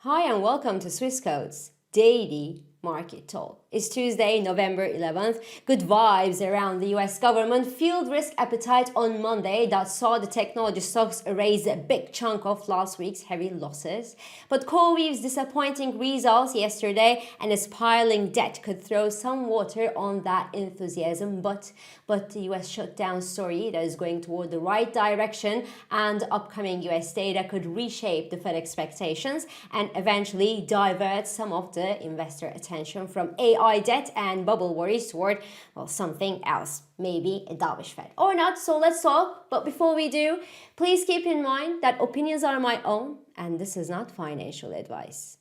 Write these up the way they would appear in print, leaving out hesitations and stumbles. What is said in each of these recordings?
Hi and welcome to Swissquote's Daily Market Talk. It's Tuesday, November 11th. Good vibes around the US government fueled risk appetite on Monday that saw the technology stocks erase a big chunk of last week's heavy losses. But CoreWeave's disappointing results yesterday and its piling debt could throw some water on that enthusiasm. But the US shutdown story that is going toward the right direction and upcoming US data could reshape the Fed expectations and eventually divert some of the investor attention from AI debt and bubble worries toward, well, something else. Maybe a dovish Fed. Or not, so let's talk. But before we do, please keep in mind that opinions are my own and this is not financial advice.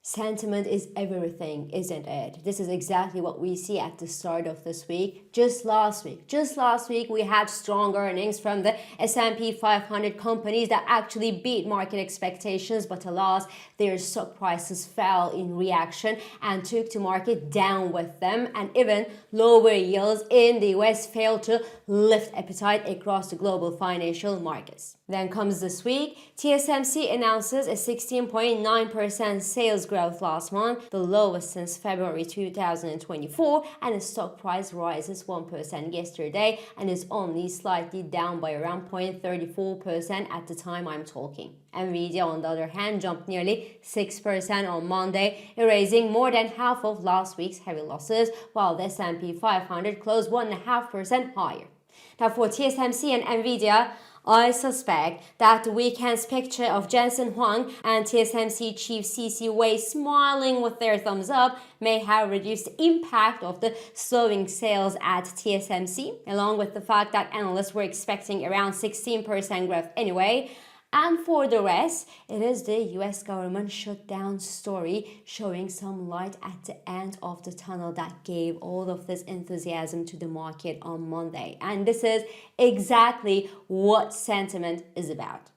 Sentiment is everything, isn't it? This is exactly what we see at the start of this week. Just last week, we had strong earnings from the S&P 500 companies that actually beat market expectations, but alas, their stock prices fell in reaction and took the market down with them, and even lower yields in the US failed to lift appetite across the global financial markets. Then comes this week, TSMC announces a 16.9% sales growth last month, the lowest since February 2024, and the stock price rises 1% yesterday and is only slightly down by around 0.34% at the time I'm talking. Nvidia, on the other hand, jumped nearly 6% on Monday, erasing more than half of last week's heavy losses, while the S&P 500 closed 1.5% higher. Now, for TSMC and Nvidia, I suspect that the weekend's picture of Jensen Huang and TSMC chief C.C. Wei smiling with their thumbs up may have reduced the impact of the slowing sales at TSMC, along with the fact that analysts were expecting around 16% growth anyway. And for the rest, it is the US government shutdown story showing some light at the end of the tunnel that gave all of this enthusiasm to the market on Monday. And this is exactly what sentiment is about.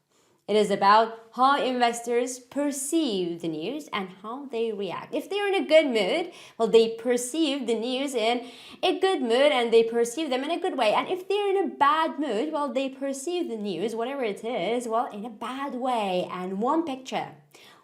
It is about how investors perceive the news and how they react. If they're in a good mood, well, they perceive the news in a good mood and they perceive them in a good way. And if they're in a bad mood, well, they perceive the news, whatever it is, well, in a bad way. And one picture,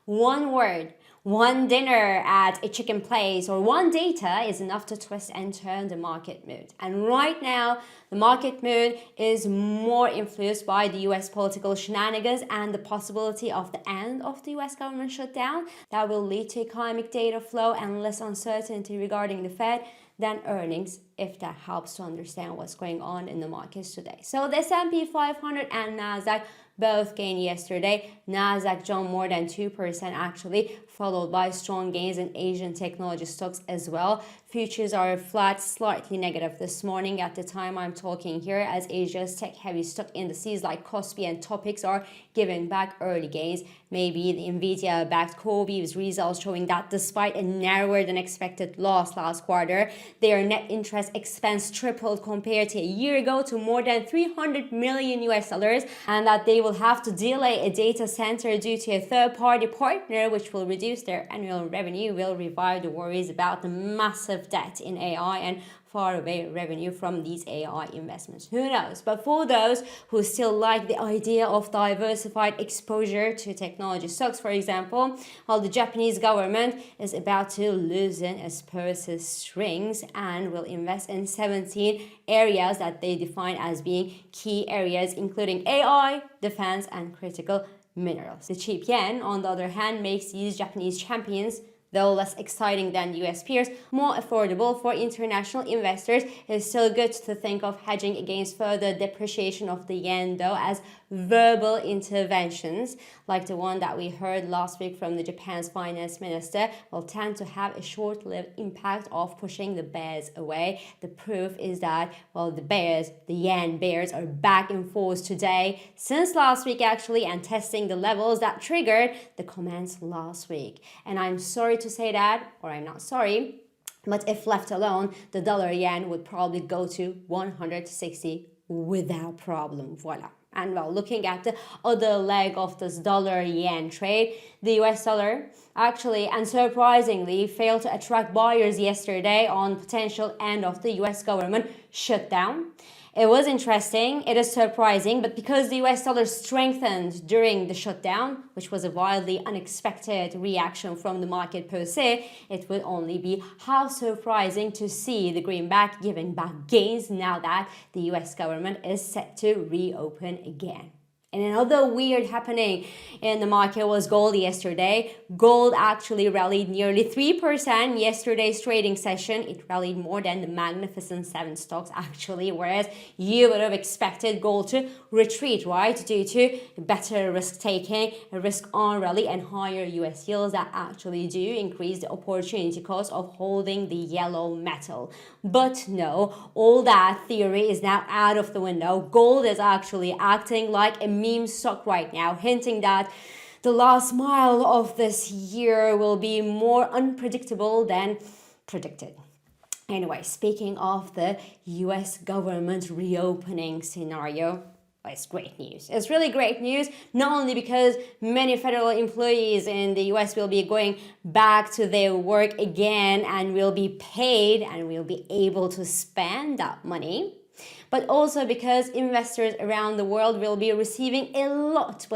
one word, one dinner at a chicken place, or one data is enough to twist and turn the market mood. And right now, the market mood is more influenced by the US political shenanigans and the possibility of the end of the US government shutdown that will lead to economic data flow and less uncertainty regarding the Fed than earnings, if that helps to understand what's going on in the markets today. So the S&P 500 and Nasdaq both gained yesterday. Nasdaq jumped more than 2% actually, followed by strong gains in Asian technology stocks as well. Futures are flat, slightly negative this morning at the time I'm talking here, as Asia's tech-heavy stock indices like Kospi and Topix are giving back early gains. Maybe the Nvidia-backed CoreWeave's results showing that despite a narrower than expected loss last quarter, their net interest expense tripled compared to a year ago to more than 300 million US dollars, and that they will have to delay a data center due to a third-party partner, which will reduce their annual revenue, will revive the worries about the massive debt in AI and far away revenue from these AI investments. Who knows? But for those who still like the idea of diversified exposure to technology stocks, for example, while the Japanese government is about to loosen its purse strings and will invest in 17 areas that they define as being key areas, including AI, defense, and critical minerals. The cheap yen, on the other hand, makes these Japanese champions, though less exciting than US peers, more affordable for international investors. It's still good to think of hedging against further depreciation of the yen, though, as verbal interventions, like the one that we heard last week from the Japan's finance minister, will tend to have a short-lived impact of pushing the bears away. The proof is that, well, the yen bears are back in force today, since last week actually, and testing the levels that triggered the comments last week. And I'm sorry to say that, or I'm not sorry, but if left alone, the dollar yen would probably go to 160 without problem. Voila. And well, looking at the other leg of this dollar yen trade, the US dollar actually and surprisingly failed to attract buyers yesterday on potential end of the US government shutdown. It was interesting, it is surprising, but because the US dollar strengthened during the shutdown, which was a wildly unexpected reaction from the market per se, it would only be how surprising to see the greenback giving back gains now that the US government is set to reopen again. And another weird happening in the market was gold yesterday. Gold actually rallied nearly 3% yesterday's trading session. It rallied more than the Magnificent Seven stocks actually, whereas you would have expected gold to retreat, right? Due to better risk taking, a risk on rally, and higher US yields that actually do increase the opportunity cost of holding the yellow metal. But no, all that theory is now out of the window. Gold is actually acting like a meme stock right now, hinting that the last mile of this year will be more unpredictable than predicted. Anyway, speaking of the US government reopening scenario, it's great news. It's really great news, not only because many federal employees in the US will be going back to their work again and will be paid and will be able to spend that money, but also because investors around the world will be receiving a lot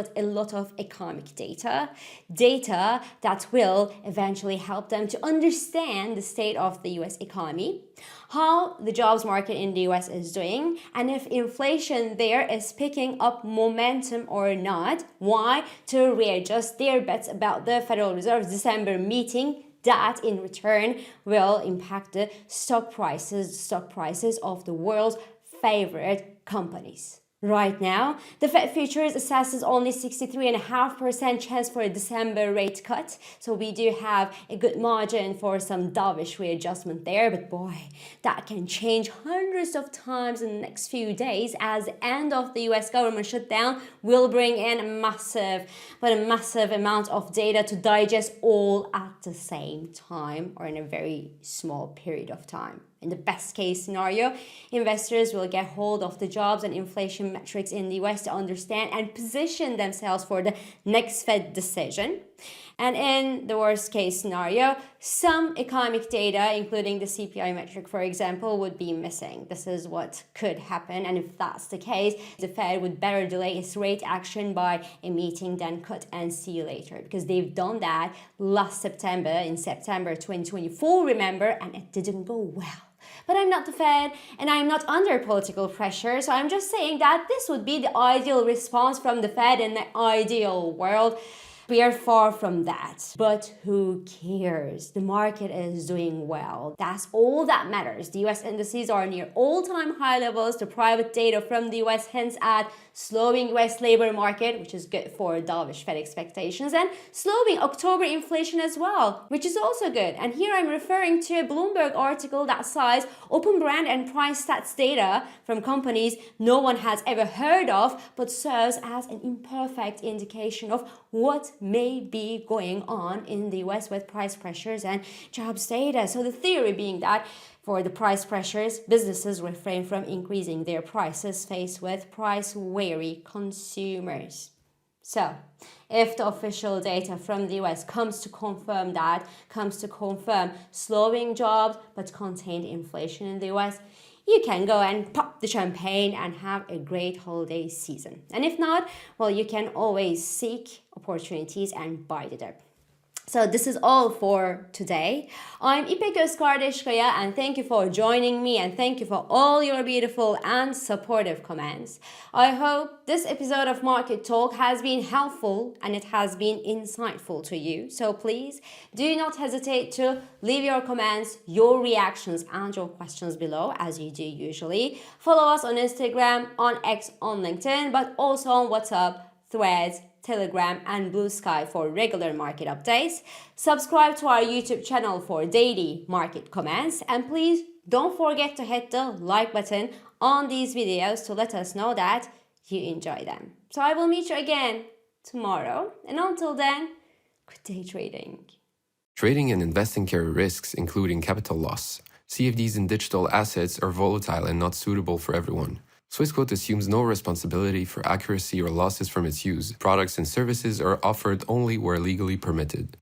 of economic data that will eventually help them to understand the state of the US economy, how the jobs market in the US is doing, and if inflation there is picking up momentum or not, why, to readjust their bets about the Federal Reserve's December meeting that in return will impact the stock prices of the world's favorite companies. Right now, the Fed futures assesses only 63.5% chance for a December rate cut. So we do have a good margin for some dovish readjustment there. But boy, that can change hundreds of times in the next few days, as the end of the US government shutdown will bring in a massive amount of data to digest all at the same time or in a very small period of time. In the best case scenario, investors will get hold of the jobs and inflation metrics in the US to understand and position themselves for the next Fed decision. And in the worst case scenario, some economic data, including the CPI metric, for example, would be missing. This is what could happen. And if that's the case, the Fed would better delay its rate action by a meeting than cut and see later, because they've done that last September, in September 2024, remember, and it didn't go well. But I'm not the Fed and I'm not under political pressure, so I'm just saying that this would be the ideal response from the Fed in the ideal world. We are far from that. But who cares? The market is doing well. That's all that matters. The US indices are near all-time high levels. The private data from the US hints at slowing US labor market, which is good for dovish Fed expectations, and slowing October inflation as well, which is also good. And here I'm referring to a Bloomberg article that cites open brand and price stats data from companies no one has ever heard of, but serves as an imperfect indication of what may be going on in the US with price pressures and jobs data. So the theory being that for the price pressures, businesses refrain from increasing their prices faced with price-wary consumers. So, if the official data from the US comes to confirm slowing jobs but contained inflation in the US, you can go and pop the champagne and have a great holiday season. And if not, well, you can always seek opportunities and buy the dip. So this is all for today. I'm İpek Özkardeşkaya, and thank you for joining me, and thank you for all your beautiful and supportive comments. I hope this episode of Market Talk has been helpful and it has been insightful to you. So please do not hesitate to leave your comments, your reactions, and your questions below, as you do usually. Follow us on Instagram, on X, on LinkedIn, but also on WhatsApp, Threads, Telegram, and Blue Sky for regular market updates. Subscribe to our YouTube channel for daily market comments, and please don't forget to hit the like button on these videos to let us know that you enjoy them. So I will meet you again tomorrow, and until then, good day trading. Trading and investing carry risks, including capital loss. CFDs in digital assets are volatile and not suitable for everyone. Swissquote assumes no responsibility for accuracy or losses from its use. Products and services are offered only where legally permitted.